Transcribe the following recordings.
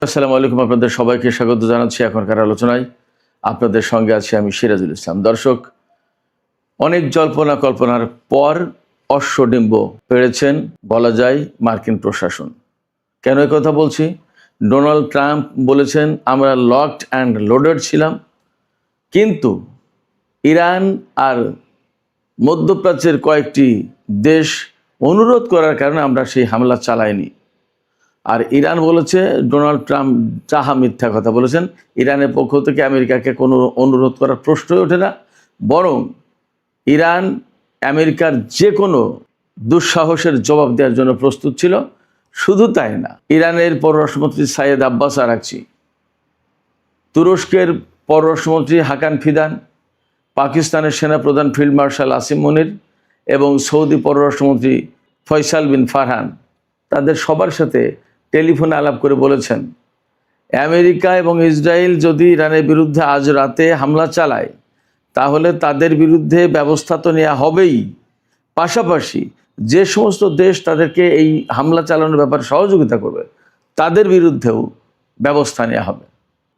আসসালামু আলাইকুম, আপনাদের সবাইকে স্বাগত জানাচ্ছি এখনকার আলোচনায়। আপনাদের সঙ্গে আছি আমি সিরাজুল ইসলাম। দর্শক, অনেক জল্পনা কল্পনার পর অশ্বডিম্ব পেড়েছেন বলা যায় মার্কিন প্রশাসন। কেন এই কথা বলছি? ডোনাল্ড ট্রাম্প বলেছেন আমরা লকড অ্যান্ড লোডেড ছিলাম, কিন্তু ইরান আর মধ্যপ্রাচ্যের কয়েকটি দেশ অনুরোধ করার কারণে আমরা সেই হামলা চালাইনি। আর ইরান বলেছে ডোনাল্ড ট্রাম্প যাহা মিথ্যা কথা বলেছেন। ইরানের পক্ষ থেকে আমেরিকাকে কোনো অনুরোধ করার প্রশ্নই ওঠে না, বরং ইরান আমেরিকার যে কোনো দুঃসাহসের জবাব দেওয়ার জন্য প্রস্তুত ছিল। শুধু তাই না, ইরানের পররাষ্ট্রমন্ত্রী সাইয়েদ আব্বাস আরাকচি, তুরস্কের পররাষ্ট্রমন্ত্রী হাকান ফিদান, পাকিস্তানের সেনাপ্রধান ফিল্ড মার্শাল আসিম মনির এবং সৌদি পররাষ্ট্রমন্ত্রী ফয়সাল বিন ফারহান তাদের সবার সাথে টেলিফোনে আলাপ করে বলেছেন আমেরিকা এবং ইসরায়েল যদি ইরানের বিরুদ্ধে আজ রাতে হামলা চালায় তাহলে তাদের বিরুদ্ধে ব্যবস্থা তো নেওয়া হবেই, পাশাপাশি যে সমস্ত দেশ তাদেরকে এই হামলা চালানোর ব্যাপারে সহযোগিতা করবে তাদের বিরুদ্ধেও ব্যবস্থা নেওয়া হবে।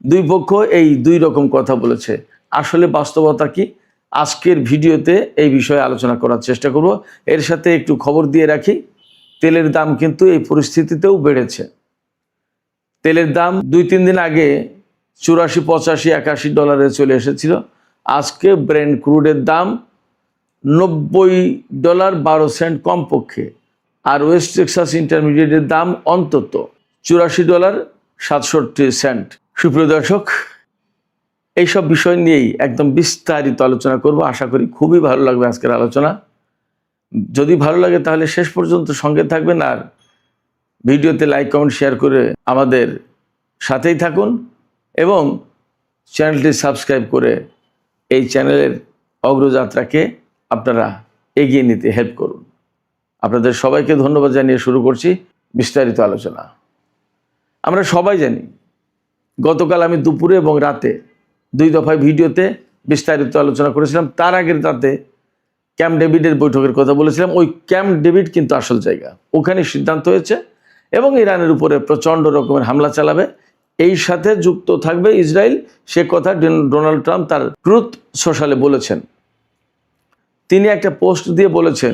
দুই পক্ষ এই দুই রকম কথা বলেছে। আসলে বাস্তবতা কি, আজকের ভিডিওতে এই বিষয়ে আলোচনা করার চেষ্টা করব। এর সাথে একটু খবর দিয়ে রাখি, তেলের দাম কিন্তু এই পরিস্থিতিতেও বেড়েছে। তেলের দাম 2-3 দিন আগে 84, 85, 81 ডলারে চলে এসেছিল। আজকে ব্রেন্ট ক্রুডের দাম $90.12 কমপক্ষে, আর ওয়েস্ট টেক্সাস ইন্টারমিডিয়েটের দাম অন্তত $84.67। সুপ্রিয় দর্শক, এইসব বিষয় নিয়েই একদম বিস্তারিত আলোচনা করব। আশা করি খুবই ভালো লাগবে আজকের আলোচনা। যদি ভালো লাগে তাহলে শেষ পর্যন্ত সঙ্গে থাকবেন, আর ভিডিওতে লাইক, কমেন্ট, শেয়ার করে আমাদের সাথেই থাকুন এবং চ্যানেলটি সাবস্ক্রাইব করে এই চ্যানেলের অগ্রযাত্রাকে আপনারা এগিয়ে নিতে হেল্প করুন। আপনাদের সবাইকে ধন্যবাদ জানিয়ে শুরু করছি বিস্তারিত আলোচনা। আমরা সবাই জানি গতকাল আমি দুপুরে এবং রাতে 2 দফায় ভিডিওতে বিস্তারিত আলোচনা করেছিলাম। তার আগের রাতে ক্যাম্প ডেভিডের বৈঠকের কথা বলেছিলাম। ওই ক্যাম্প ডেভিড কিন্তু আসল জায়গা, ওখানে সিদ্ধান্ত হয়েছে এবং ইরানের উপরে প্রচণ্ড রকমের হামলা চালাবে। এই সাথে যুক্ত থাকবে ইসরায়েল, সে কথা ডোনাল্ড ট্রাম্প তার ট্রুথ সোশ্যালে বলেছেন। তিনি একটা পোস্ট দিয়ে বলেছেন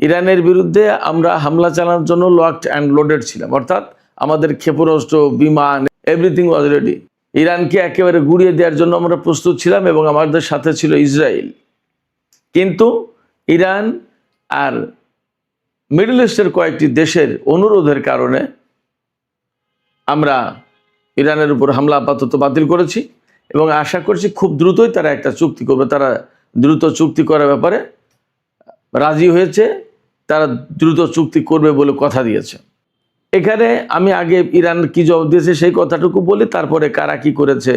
ইরানের বিরুদ্ধে আমরা হামলা চালানোর জন্য লকড অ্যান্ড লোডেড ছিলাম, অর্থাৎ আমাদের ক্ষেপণাস্ত্র, বিমান, এভরিথিং ওয়াজ রেডি। ইরানকে একেবারে গুড়িয়ে দেওয়ার জন্য আমরা প্রস্তুত ছিলাম এবং আমাদের সাথে ছিল ইসরায়েল। কিন্তু ইরান আর মিডল ইস্টের কয়েকটি দেশের অনুরোধের কারণে আমরা ইরানের উপর হামলা আপাতত বাতিল করেছি এবং আশা করছি খুব দ্রুতই তারা একটা চুক্তি করবে। তারা দ্রুত চুক্তি করার ব্যাপারে রাজি হয়েছে, তারা দ্রুত চুক্তি করবে বলে কথা দিয়েছে। এখানে আমি আগে ইরান কি জবাব দিয়েছে সেই কথাটুকু বলি, তারপরে কারা কি করেছে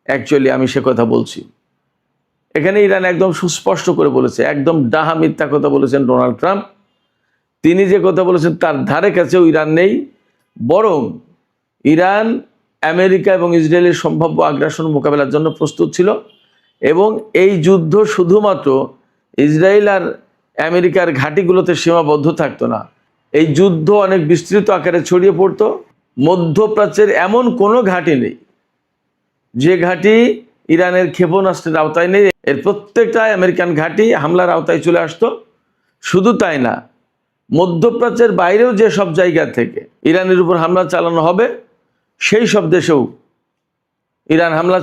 অ্যাকচুয়ালি আমি সে কথা বলছি। এখানে ইরান একদম সুস্পষ্ট করে বলেছে, একদম ডাহা মিথ্যা কথা বলেছেন ডোনাল্ড ট্রাম্প। তিনি যে কথা বলেছেন তার ধারে কাছেও ইরান নেই, বরং ইরান আমেরিকা এবং ইসরায়েলের সম্ভাব্য আগ্রাসন মোকাবেলার জন্য প্রস্তুত ছিল এবং এই যুদ্ধ শুধুমাত্র ইসরায়েল আর আমেরিকার ঘাঁটিগুলোতে সীমাবদ্ধ থাকতো না। এই যুদ্ধ অনেক বিস্তৃত আকারে ছড়িয়ে পড়তো। মধ্যপ্রাচ্যের এমন কোনো ঘাঁটি নেই যে ঘাঁটি ইরানের ক্ষেপণাস্ত্রের আওতায় নেই। এর প্রত্যেকটা আমেরিকান ঘাঁটি হামলার আওতায় চলে আসতো। শুধু তাই না, মধ্যপ্রাচ্যের বাইরেও যে সব জায়গা থেকে ইরানের উপর হামলা চালানো হবে সেই সব দেশেও ইরান হামলা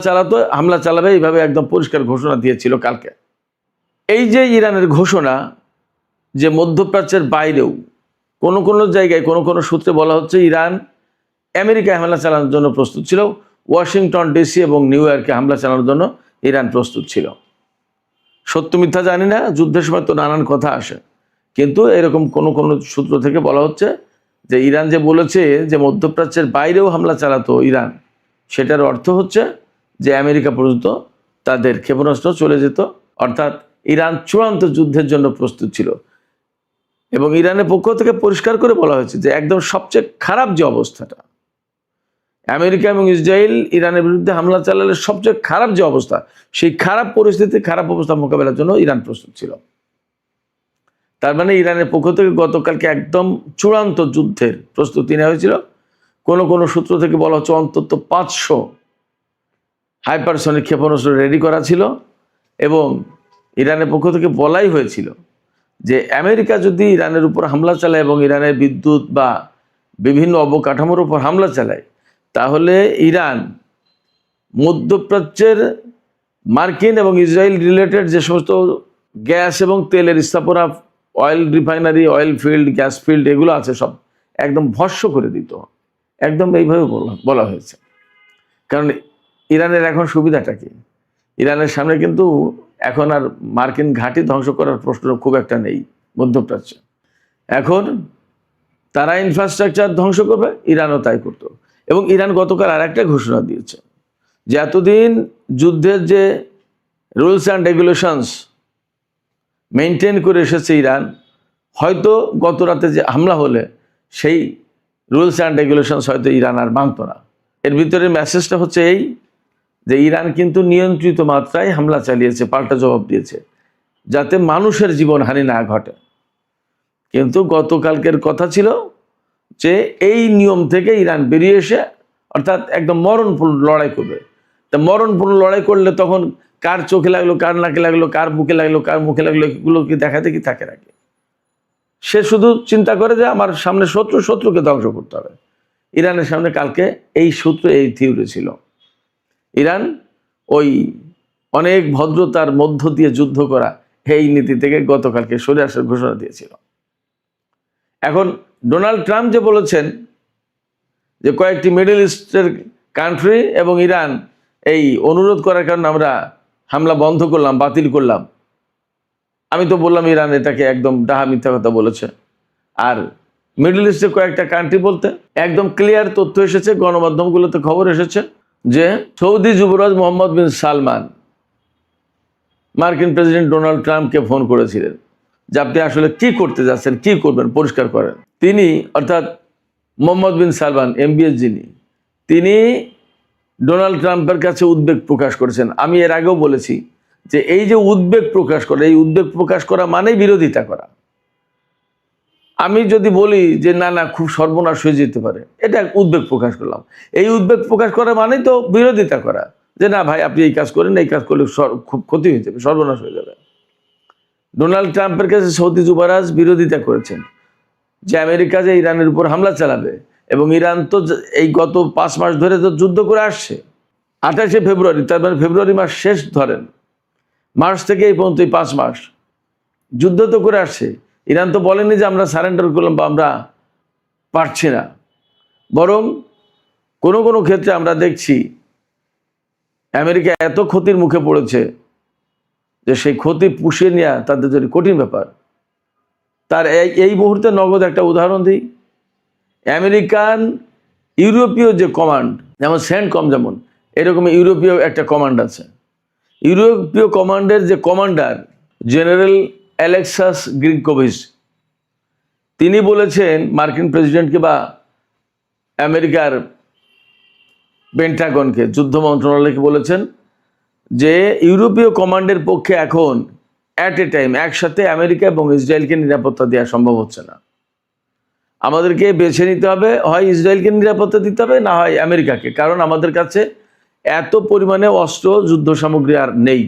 চালাবে, এইভাবে একদম পরিষ্কার ঘোষণা দিয়েছিল কালকে। এই যে ইরানের ঘোষণা যে মধ্যপ্রাচ্যের বাইরেও কোনো কোনো জায়গায় কোনো কোনো সূত্রে বলা হচ্ছে ইরান আমেরিকায় হামলা চালানোর জন্য প্রস্তুত ছিল, ওয়াশিংটন ডিসি এবং নিউ ইয়র্কে হামলা চালানোর জন্য ইরান প্রস্তুত ছিল। সত্য মিথ্যা জানি না, যুদ্ধের সময় তো নানান কথা আসে, কিন্তু এরকম কোনো কোনো সূত্র থেকে বলা হচ্ছে যে ইরান যে বলেছে যে মধ্যপ্রাচ্যের বাইরেও হামলা চালাতো ইরান, সেটার অর্থ হচ্ছে যে আমেরিকা পর্যন্ত তাদের ক্ষেপণাস্ত্র চলে যেত, অর্থাৎ ইরান চূড়ান্ত যুদ্ধের জন্য প্রস্তুত ছিল। এবং ইরানের পক্ষ থেকে পরিষ্কার করে বলা হয়েছে যে একদম সবচেয়ে খারাপ যে অবস্থাটা, আমেরিকা এবং ইসরায়েল ইরানের বিরুদ্ধে হামলা চালালে সবচেয়ে খারাপ যে অবস্থা, সেই খারাপ পরিস্থিতি, খারাপ অবস্থা মোকাবেলার জন্য ইরান প্রস্তুত ছিল। তার মানে ইরানের পক্ষ থেকে গতকালকে একদম চূড়ান্ত যুদ্ধের প্রস্তুতি নেওয়া হয়েছিল। কোনো সূত্র থেকে বলা হচ্ছে অন্তত 500 হাইপারসনিক ক্ষেপণাস্ত্র রেডি করা ছিল, এবং ইরানের পক্ষ থেকে বলাই হয়েছিল যে আমেরিকা যদি ইরানের উপর হামলা চালায় এবং ইরানের বিদ্যুৎ বা বিভিন্ন অবকাঠামোর উপর হামলা চালায়, তাহলে ইরান মধ্যপ্রাচ্যের মার্কিন এবং ইসরায়েল রিলেটেড যে সমস্ত গ্যাস এবং তেলের স্থাপনা, oil refinery, oil field, gas field এগুলো আছে সব একদম ভস্ম করে দিত। একদম এইভাবে বলা হয়েছে। কারণ ইরানের এখন সুবিধাটা কি? ইরানের সামনে কিন্তু এখন আর মার্কিন ঘাঁটি ধ্বংস করার প্রশ্ন খুব একটা নেই মধ্যপ্রাচ্যে। এখন তারা ইনফ্রাস্ট্রাকচার ধ্বংস করবে, ইরানও তাই করতো। এবং ইরান গতকাল আর একটা ঘোষণা দিয়েছে যে এতদিন যুদ্ধের যে রুলস অ্যান্ড রেগুলেশনস মেনটেন করে এসেছে ইরান, হয়তো গত রাতে যে হামলা হলে সেই রুলস অ্যান্ড রেগুলেশনস হয়তো ইরান আর মানত না। এর ভিতরে মেসেজটা হচ্ছে এই যে ইরান কিন্তু নিয়ন্ত্রিত মাত্রায় হামলা চালিয়েছে, পাল্টা জবাব দিয়েছে, যাতে মানুষের জীবনহানি না ঘটে। কিন্তু গতকালকের কথা ছিল যে এই নিয়ম থেকে ইরান বেরিয়ে এসে অর্থাৎ একদম মরণপূর্ণ লড়াই করবে। তা মরণপূর্ণ লড়াই করলে তখন কার চোখে লাগলো, কার নাকে লাগলো, কার বুকে লাগলো, কার মুখে লাগলো, এগুলো কি দেখাতে কি থাকে নাকি? সে শুধু চিন্তা করে যে আমার সামনে শত্রুকে ধ্বংস করতে হবে। ইরানের সামনে কালকে এই এই থিওরি ছিল। ইরান ওই অনেক ভদ্রতার মধ্য দিয়ে যুদ্ধ করা এই নীতি থেকে গতকালকে সরে আসার ঘোষণা দিয়েছিল। এখন ডোনাল্ড ট্রাম্প যে বলেছেন যে কয়েকটি মিডল ইস্টের কান্ট্রি এবং ইরান এই অনুরোধ করার কারণে আমরা হামলা বন্ধ করলাম, বাতিল করলাম। আমি তো বললাম ইরান এটাকে একদম ডাহা মিথ্যা কথা বলেছে। আর মিডল ইস্টের কয়েকটা কান্ট্রি বলতে একদম ক্লিয়ার তথ্য এসেছে, গণমাধ্যমগুলোতে খবর এসেছে যে সৌদি যুবরাজ মোহাম্মদ বিন সালমান মার্কিন প্রেসিডেন্ট ডোনাল্ড ট্রাম্পকে ফোন করেছিলেন যে আপনি আসলে কি করতে যাচ্ছেন, কি করবেন, পরিষ্কার করেন। তিনি অর্থাৎ মোহাম্মদ বিন সালমান MBS যিনি, তিনি ডোনাল্ড ট্রাম্পের কাছে উদ্বেগ প্রকাশ করেছেন। আমি এর আগেও বলেছি যে এই যে উদ্বেগ প্রকাশ করা, এই উদ্বেগ প্রকাশ করা মানেই বিরোধিতা করা। আমি যদি বলি যে না না খুব সর্বনাশ হয়ে যেতে পারে, এটা উদ্বেগ প্রকাশ করলাম। এই উদ্বেগ প্রকাশ করা মানেই তো বিরোধিতা করা, যে না ভাই আপনি এই কাজ করেন, এই কাজ করলে খুব ক্ষতি হয়ে যাবে, সর্বনাশ হয়ে যাবে। ডোনাল্ড ট্রাম্পের কাছে সৌদি যুবরাজ বিরোধিতা করেছেন যে আমেরিকা যে ইরানের উপর হামলা চালাবে, এবং ইরান তো এই গত 5 মাস ধরে তো যুদ্ধ করে আসছে। 28শে ফেব্রুয়ারি, তার মানে ফেব্রুয়ারি মাস শেষ ধরেন, মার্চ থেকে এই পর্যন্ত 5 মাস যুদ্ধ তো করে আসছে। ইরান তো বলেনি যে আমরা সারেন্ডার করলাম বা আমরা পারছি না, বরং কোনো ক্ষেত্রে আমরা দেখছি আমেরিকা এত ক্ষতির মুখে পড়েছে যে সেই ক্ষতি পুষিয়ে নেওয়া তাদের জন্য কঠিন ব্যাপার। তার এই মুহূর্তে নগদ একটা উদাহরণ দিই। আমেরিকান ইউরোপীয় যে কমান্ড, যেমন সেন্টকম, যেমন এরকম ইউরোপীয় একটা কমান্ড আছে। ইউরোপীয় কমান্ডের যে কমান্ডার জেনারেল অ্যালেক্সাস গ্রিগোভিচ, তিনি বলেছেন মার্কিন প্রেসিডেন্টকে বা আমেরিকার পেন্টাগনকে, যুদ্ধ মন্ত্রণালয়কে বলেছেন যে ইউরোপীয় কমান্ডের পক্ষে এখন অ্যাট এ টাইম একসাথে আমেরিকা এবং ইসরায়েলকে নিরাপত্তা দেওয়া সম্ভব হচ্ছে না। আমাদেরকে বেছে নিতে হবে, হয় ইসরায়েলকে নিরাপত্তা দিতে হবে, না হয় আমেরিকাকে। কারণ আমাদের কাছে এত পরিমাণে অস্ত্র, যুদ্ধ সামগ্রী আর নেই।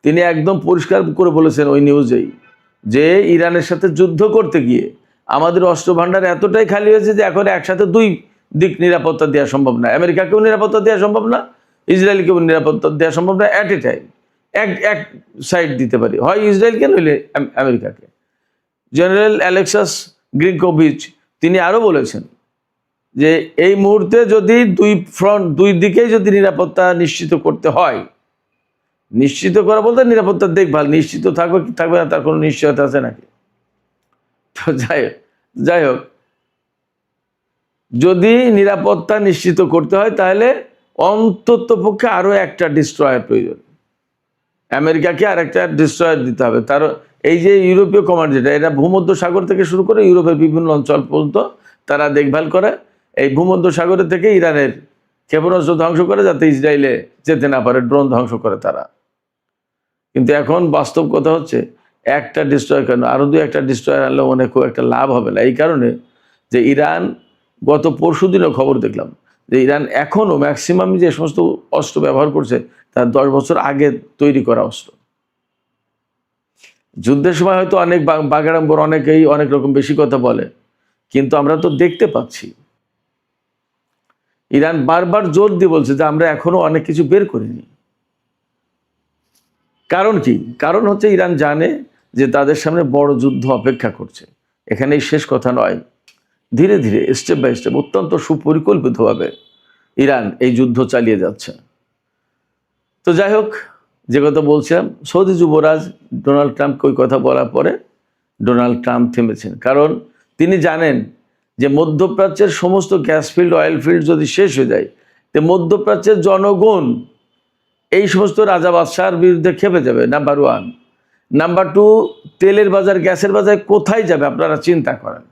তিনি একদম পরিষ্কার করে বলেছেন ওই নিউজেই যে ইরানের সাথে যুদ্ধ করতে গিয়ে আমাদের অস্ত্র ভাণ্ডার এতটাই খালি হয়েছে যে এখন একসাথে দুই দিক নিরাপত্তা দেওয়া সম্ভব না। আমেরিকাকেও নিরাপত্তা দেওয়া সম্ভব না, ইসরায়েলকেও নিরাপত্তা দেওয়া সম্ভব না। অ্যাট এ টাইম এক সাইড দিতে পারি, হয় ইসরায়েলকে নইলে আমেরিকাকে। জেনারেল অ্যালেক্সাস গ্রিগোভিচ তিনি আরও বলেছেন যে এই মুহূর্তে যদি দুই দিকেই যদি নিরাপত্তা নিশ্চিত করতে হয়, নিশ্চিত করা বলতে নিরাপত্তার দেখভাল, নিশ্চিত থাকবে কি থাকবে না তার কোনো নিশ্চয়তা আছে নাকি? তো যাই হোক, যদি নিরাপত্তা নিশ্চিত করতে হয় তাহলে অন্তত পক্ষে আরও একটা ডিস্ট্রয়ার প্রয়োজন। আমেরিকাকে আর একটা ডিস্ট্রয়ার দিতে হবে। তার এই যে ইউরোপীয় কমান্ড যেটা, এটা ভূমধ্য সাগর থেকে শুরু করে ইউরোপের বিভিন্ন অঞ্চল পর্যন্ত তারা দেখভাল করে। এই ভূমধ্য সাগরের থেকে ইরানের ক্ষেপণাস্ত্র ধ্বংস করে যাতে ইসরায়েলে যেতে না পারে, ড্রোন ধ্বংস করে তারা। কিন্তু এখন বাস্তব কথা হচ্ছে একটা ডিস্ট্রয়ার কেন, আরও একটা ডিস্ট্রয়ার আনলে মনে খুব একটা লাভ হবে না। এই কারণে যে ইরান গত পরশুদিনও খবর দেখলাম যে ইরান এখনও ম্যাক্সিমাম যে সমস্ত অস্ত্র ব্যবহার করছে তার 10 বছর আগে তৈরি করা অস্ত্র। যুদ্ধের সময় হয়তো অনেক বাগাড়ম্বর অনেকেই অনেক রকম বেশি কথা বলে, কিন্তু আমরা তো দেখতে পাচ্ছি ইরান বারবার জোর দিয়ে বলছে যে আমরা এখনো অনেক কিছু বের করিনি। কারণ কি? কারণ হচ্ছে ইরান জানে যে তাদের সামনে বড় যুদ্ধ অপেক্ষা করছে। এখানেই শেষ কথা নয়, ধীরে ধীরে স্টেপ বাই স্টেপ অত্যন্ত সুপরিকল্পিতভাবে ইরান এই যুদ্ধ চালিয়ে যাচ্ছে। তো যাই হোক, যে কথা বলছিলাম, সৌদি যুবরাজ ডোনাল্ড ট্রাম্পকে ওই কথা বলার পরে ডোনাল্ড ট্রাম্প থেমেছেন, কারণ তিনি জানেন যে মধ্যপ্রাচ্যের সমস্ত গ্যাস ফিল্ড, অয়েল ফিল্ড যদি শেষ হয়ে যায়, তো মধ্যপ্রাচ্যের জনগণ এই সমস্ত রাজা বাদশার বিরুদ্ধে খেপে যাবে, নাম্বার 1। নাম্বার 2, তেলের বাজার, গ্যাসের বাজার কোথায় যাবে আপনারা চিন্তা করেন।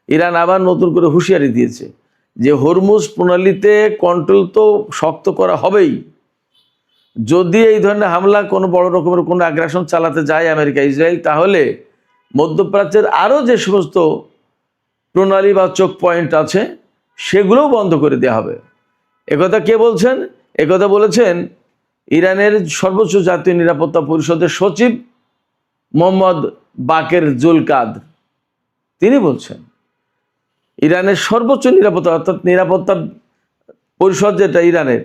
ইরান আবার নতুন করে হুঁশিয়ারি দিয়েছে যে হরমুজ প্রণালীতে কন্ট্রোল তো শক্ত করা হবেই। যদি এই ধরনের হামলা কোনো বড় রকমের কোনো আগ্রাসন চালাতে যায় আমেরিকা, ইসরায়েল, তাহলে মধ্যপ্রাচ্যের আরও যে সমস্ত প্রণালী বা চোখ পয়েন্ট আছে সেগুলোও বন্ধ করে দেওয়া হবে। একথা কে বলছেন? একথা বলেছেন ইরানের সর্বোচ্চ জাতীয় নিরাপত্তা পরিষদের সচিব মোহাম্মদ বাকের জুলকাদর। তিনি বলছেন ইরানের সর্বোচ্চ নিরাপত্তা, অর্থাৎ নিরাপত্তা পরিষদ যেটা ইরানের,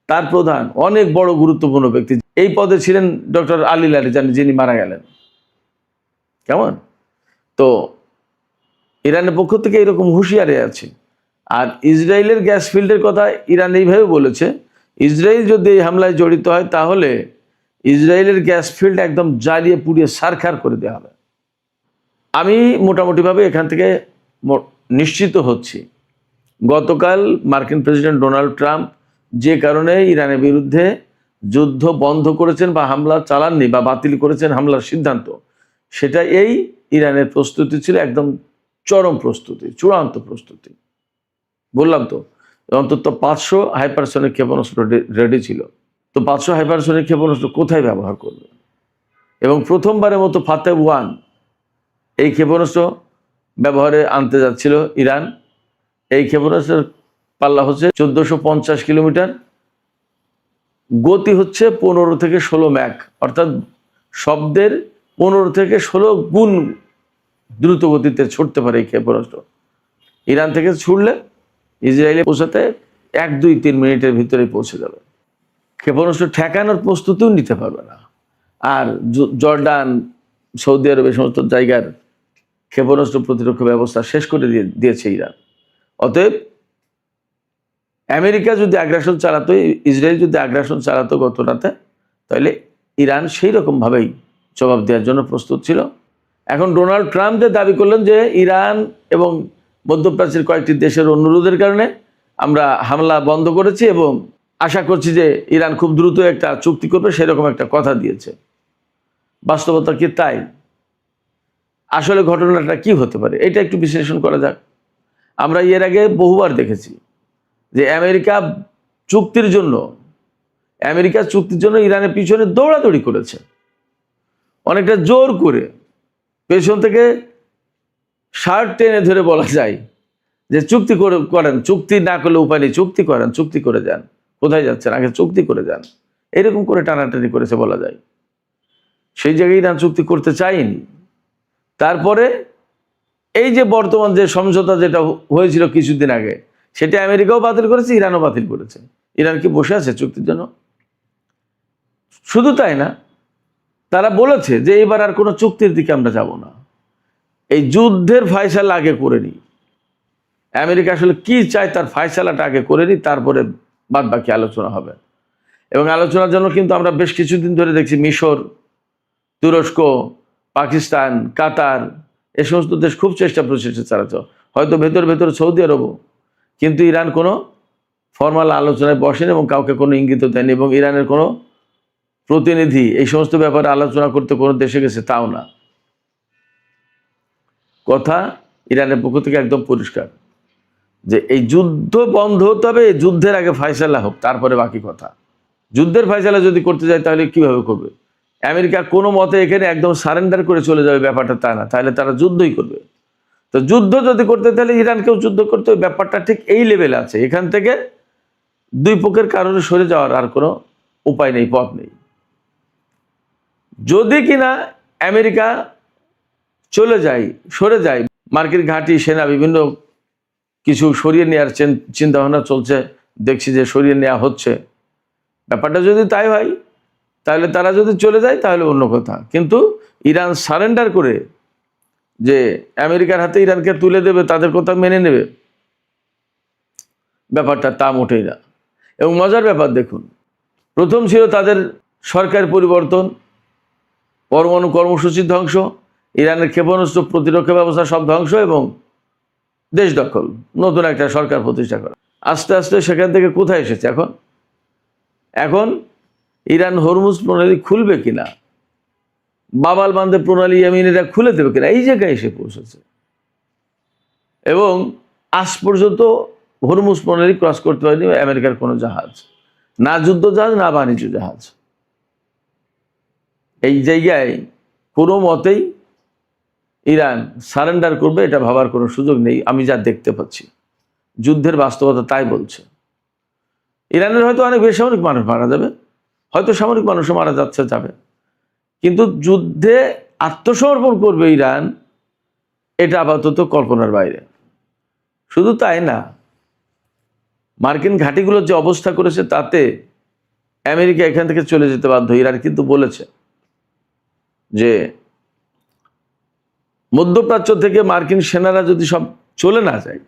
তার প্রধান অনেক বড় গুরুত্বপূর্ণ ব্যক্তি, এই পদে ছিলেন ডক্টর আলী লারিজানি, যিনি মারা গেলেন। কেমন? তো ইরানের পক্ষ থেকে এরকম হুঁশিয়ারি আছে। আর ইসরায়েলের গ্যাস ফিল্ডের কথা ইরান এইভাবে বলেছে, ইসরায়েল যদি এই হামলায় জড়িত হয় তাহলে ইসরায়েলের গ্যাস ফিল্ড একদম জ্বালিয়ে পুড়িয়ে ছারখার করে দেওয়া হবে। আমি মোটামুটিভাবে এখান থেকে নিশ্চিত হচ্ছি, গতকাল মার্কিন প্রেসিডেন্ট ডোনাল্ড ট্রাম্প যে কারণে ইরানের বিরুদ্ধে যুদ্ধ বন্ধ করেছেন বা হামলা চালাননি বা বাতিল করেছেন হামলার সিদ্ধান্ত, সেটা এই ইরানের প্রস্তুতি ছিল একদম চরম প্রস্তুতি, চূড়ান্ত প্রস্তুতি। বললাম তো অন্তত 500 হাইপারসনিক ক্ষেপণাস্ত্র রেডি ছিল। তো 500 হাইপারসনিক ক্ষেপণাস্ত্র কোথায় ব্যবহার করবে? এবং প্রথমবারের মতো ফাতে 1 এই ক্ষেপণাস্ত্র ব্যবহারে আনতে যাচ্ছিল ইরান। এই ক্ষেপণাস্ত্রের পাল্লা হচ্ছে 1450 কিলোমিটার, গতি হচ্ছে 15 থেকে 16 ম্যাক, অর্থাৎ শব্দের 15 থেকে 16 গুণ দ্রুত গতিতে ছুটতে পারে এই ক্ষেপণাস্ত্র। ইরান থেকে ছুটলে ইসরায়েলে পৌঁছাতে 1-2-3 মিনিটের ভিতরে পৌঁছে যাবে। ক্ষেপণাস্ত্র ঠেকানোর প্রস্তুতিও নিতে পারবে না। আর জর্ডান, সৌদি আরব, এই সমস্ত জায়গার ক্ষেপণাস্ত্র প্রতিরক্ষা ব্যবস্থা শেষ করে দিয়েছে ইরান। অতএব আমেরিকা যদি আগ্রাসন চালাতো, ইসরায়েল যদি আগ্রাসন চালাতো গত রাতে, তাহলে ইরান সেই রকমভাবেই জবাব দেওয়ার জন্য প্রস্তুত ছিল। এখন ডোনাল্ড ট্রাম্প যে দাবি করলেন যে ইরান এবং মধ্যপ্রাচ্যের কয়েকটি দেশের অনুরোধের কারণে আমরা হামলা বন্ধ করেছি এবং আশা করছি যে ইরান খুব দ্রুত একটা চুক্তি করবে, সেরকম একটা কথা দিয়েছে। বাস্তবতা কি তাই? আসলে ঘটনাটা কি হতে পারে এটা একটু বিশ্লেষণ করা যাক। আমরা এর আগে বহুবার দেখেছি যে আমেরিকা চুক্তির জন্য ইরানের পিছনে দৌড়াদৌড়ি করেছে, অনেকটা জোর করে পেছন থেকে শার্ট টেনে ধরে বলা যায় যে চুক্তি করেন, চুক্তি না করলে উপায় নেই, চুক্তি করেন, চুক্তি করে যান, কোথায় যাচ্ছেন আগে চুক্তি করে যান, এরকম করে টানাটানি করেছে বলা যায়। সেই জায়গায় ইরান চুক্তি করতে চায়নি। তারপরে এই যে বর্তমান যে সমঝোতা যেটা হয়েছিল কিছুদিন আগে, সেটা আমেরিকাও বাতিল করেছে, ইরানও বাতিল করেছে। ইরান কি বসে আছে চুক্তির জন্য? শুধু তাই না, তারা বলেছে যে এবার আর কোনো চুক্তির দিকে আমরা যাব না, এই যুদ্ধের ফয়সালা আগে করে নিই। আমেরিকা আসলে কি চায় তার ফয়সালাটা আগে করে নিই, তারপরে বাদ বাকি আলোচনা হবে। এবং আলোচনার জন্য কিন্তু আমরা বেশ কিছুদিন ধরে দেখছি মিশর, তুরস্ক, পাকিস্তান, কাতার, এ সমস্ত দেশ খুব চেষ্টা প্রচেষ্টা চালাচ্ছে, হয়তো ভেতর ভেতর সৌদি আরবও। কিন্তু ইরান কোনো ফর্মাল আলোচনায় বসেনি এবং কাউকে কোনো ইঙ্গিত দেয়নি, এবং ইরানের কোনো প্রতিনিধি এই সমস্ত ব্যাপারে আলোচনা করতে কোনো দেশে গেছে তাও না। কথা ইরানের পক্ষ থেকে একদম পরিষ্কার যে এই যুদ্ধ বন্ধ হতে হবে, এই যুদ্ধের আগে ফয়সালা হোক, তারপরে বাকি কথা। যুদ্ধের ফয়সালা যদি করতে যায় তাহলে কিভাবে করবে? আমেরিকা কোনো মতে এখানে একদম সারেন্ডার করে চলে যাবে ব্যাপারটা তা না, তাহলে তারা যুদ্ধই করবে। তো যুদ্ধ যদি করতে তাহলে ইরানকেও যুদ্ধ করতে, ওই ব্যাপারটা ঠিক এই লেভেলে আছে। এখান থেকে দুই পক্ষের কারণে সরে যাওয়ার আর কোনো উপায় নেই, পথ নেই। যদি কিনা আমেরিকা সরে যায়, মার্কিন ঘাঁটি সেনা বিভিন্ন কিছু সরিয়ে নেওয়ার চিন্তা ভাবনা চলছে, দেখছি যে সরিয়ে নেওয়া হচ্ছে, ব্যাপারটা যদি তাই হয় তাহলে তারা যদি চলে যায় তাহলে অন্য কথা। কিন্তু ইরান সারেন্ডার করে যে আমেরিকার হাতে ইরানকে তুলে দেবে, তাদের কথা মেনে নেবে, ব্যাপারটা তা মোটেই না। এবং মজার ব্যাপার দেখুন, প্রথম ছিল তাদের সরকার পরিবর্তন, পরমাণু কর্মসূচি ধ্বংস, ইরানের ক্ষেপণাস্ত্র প্রতিরক্ষা ব্যবস্থা সব ধ্বংস এবং দেশ দখল, নতুন একটা সরকার প্রতিষ্ঠা করা। আস্তে আস্তে সেখান থেকে কোথায় এসেছে এখন ইরান হরমুজ প্রণালী খুলবে কিনা, বাবাল বান্দে প্রণালী ইয়েমেনিরা খুলে দেবে কিনা, এই জায়গায় এসে পৌঁছেছে। এবং আজ পর্যন্ত হরমুজ প্রণালী ক্রস করতে পারেনি আমেরিকার কোনো জাহাজ, না যুদ্ধ জাহাজ না বাণিজ্য জাহাজ। এই জায়গায় কোনো মতেই ইরান সারেন্ডার করবে এটা ভাবার কোনো সুযোগ নেই। আমি যা দেখতে পাচ্ছি, যুদ্ধের বাস্তবতা তাই বলছে। ইরানের হয়তো অনেক বেসামরিক মানুষ মারা যাবে, হয়তো সামরিক মানুষও মারা যাবে, কিন্তু যুদ্ধে আত্মসমর্পণ করবে ইরান, এটা আপাতত কল্পনার বাইরে। শুধু তাই না, মার্কিন ঘাঁটিগুলোর যে অবস্থা করেছে তাতে আমেরিকা এখান থেকে চলে যেতে বাধ্য। ইরান কিন্তু বলেছে যে মধ্যপ্রাচ্য থেকে মার্কিন সেনারা যদি সব চলে না যায়,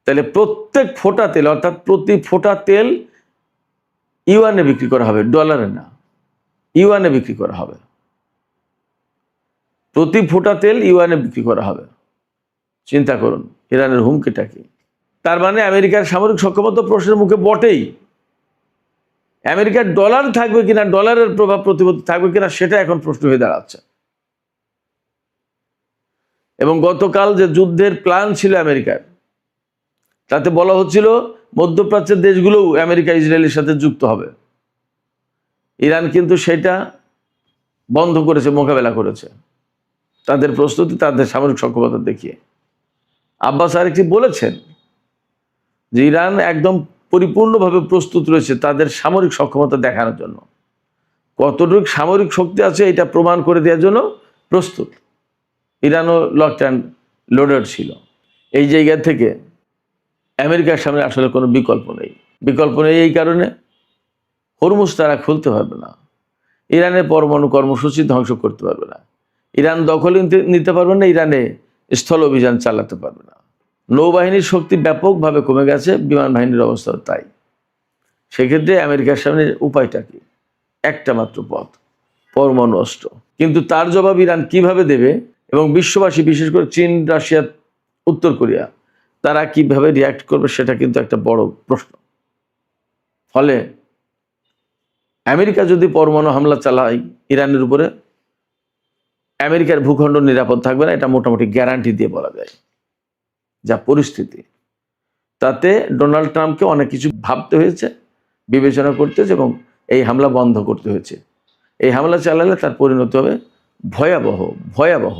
তাহলে প্রত্যেক ফোঁটা তেল, অর্থাৎ প্রতি ফোঁটা তেল ইউয়ানে বিক্রি করা হবে, ডলারে না, ইউয়ানে বিক্রি করা হবে। প্রতি ফোঁটা তেল ইউয়ানে বিক্রি করা হবে। চিন্তা করুন ইরানের হুমকিটা কি। তার মানে আমেরিকার সামরিক সক্ষমতা প্রশ্নের মুখে বটেই। আমেরিকার ডলার থাকবে কিনা, ডলারের প্রভাব প্রতিপত্তি থাকবে কিনা, সেটা এখন প্রশ্ন হয়ে দাঁড়াচ্ছে। এবং গতকাল যে যুদ্ধের প্ল্যান ছিল আমেরিকার, তাতে বলা হচ্ছিল মধ্যপ্রাচ্যের দেশগুলোও আমেরিকা ইসরায়েলের সাথে যুক্ত হবে। ইরান কিন্তু সেটা বন্ধ করেছে, মোকাবেলা করেছে তাদের প্রস্তুতি, তাদের সামরিক সক্ষমতা দেখিয়ে। আব্বাস আরেকটি বলেছেন যে ইরান একদম পরিপূর্ণভাবে প্রস্তুত রয়েছে তাদের সামরিক সক্ষমতা দেখানোর জন্য। কতটুকু সামরিক শক্তি আছে এটা প্রমাণ করে দেওয়ার জন্য প্রস্তুত। ইরানও লকড অ্যান্ড লোডেড ছিল। এই জায়গা থেকে আমেরিকার সামনে আসলে কোনো বিকল্প নেই। এই কারণে হরমুজ তারা খুলতে পারবে না, ইরানের পরমাণু কর্মসূচি ধ্বংস করতে পারবে না, ইরান দখল নিতে পারবে না, ইরানে স্থল অভিযান চালাতে পারবে না। নৌবাহিনীর শক্তি ব্যাপকভাবে কমে গেছে, বিমান বাহিনীর অবস্থা তাই। সেক্ষেত্রে আমেরিকার সামনে উপায়টা কি? একটা মাত্র পথ, পরমাণু অস্ত্র। কিন্তু তার জবাব ইরান কিভাবে দেবে এবং বিশ্ববাসী, বিশেষ করে চীন, রাশিয়া, উত্তর কোরিয়া, তারা কিভাবে রিয়াক্ট করবে সেটা কিন্তু একটা বড় প্রশ্ন। ফলে আমেরিকা যদি পরমাণু হামলা চালায় ইরানের উপরে, আমেরিকার ভূখণ্ড নিরাপদ থাকবে না, এটা মোটামুটি গ্যারান্টি দিয়ে বলা যায়। যা পরিস্থিতি, তাতে ডোনাল্ড ট্রাম্পকে অনেক কিছু ভাবতে হয়েছে, বিবেচনা করতে হয়েছে এবং এই হামলা বন্ধ করতে হয়েছে। এই হামলা চালালে তার পরিণতি হবে ভয়াবহ।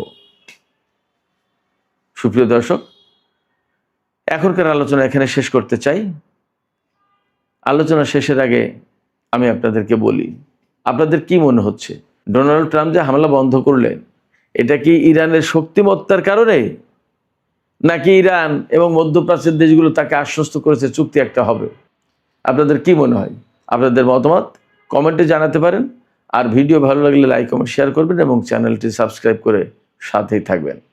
সুপ্রিয় দর্শক, এখনকার আলোচনা এখানে শেষ করতে চাই। আলোচনা শেষের আগে আমি আপনাদেরকে বলি, আপনাদের কি মনে হচ্ছে, ডোনাল্ড ট্রাম্প যে হামলা বন্ধ করলেন, এটা কি ইরানের শক্তিমত্তার কারণে, নাকি ইরান এবং মধ্যপ্রাচ্যের দেশগুলো তাকে আশ্বস্ত করেছে চুক্তি একটা হবে? আপনাদের কি মনে হয়? আপনাদের মতামত কমেন্টে জানাতে পারেন। আর ভিডিও ভালো লাগলে লাইক, কমেন্ট, শেয়ার করবেন এবং চ্যানেলটি সাবস্ক্রাইব করে সাথেই থাকবেন।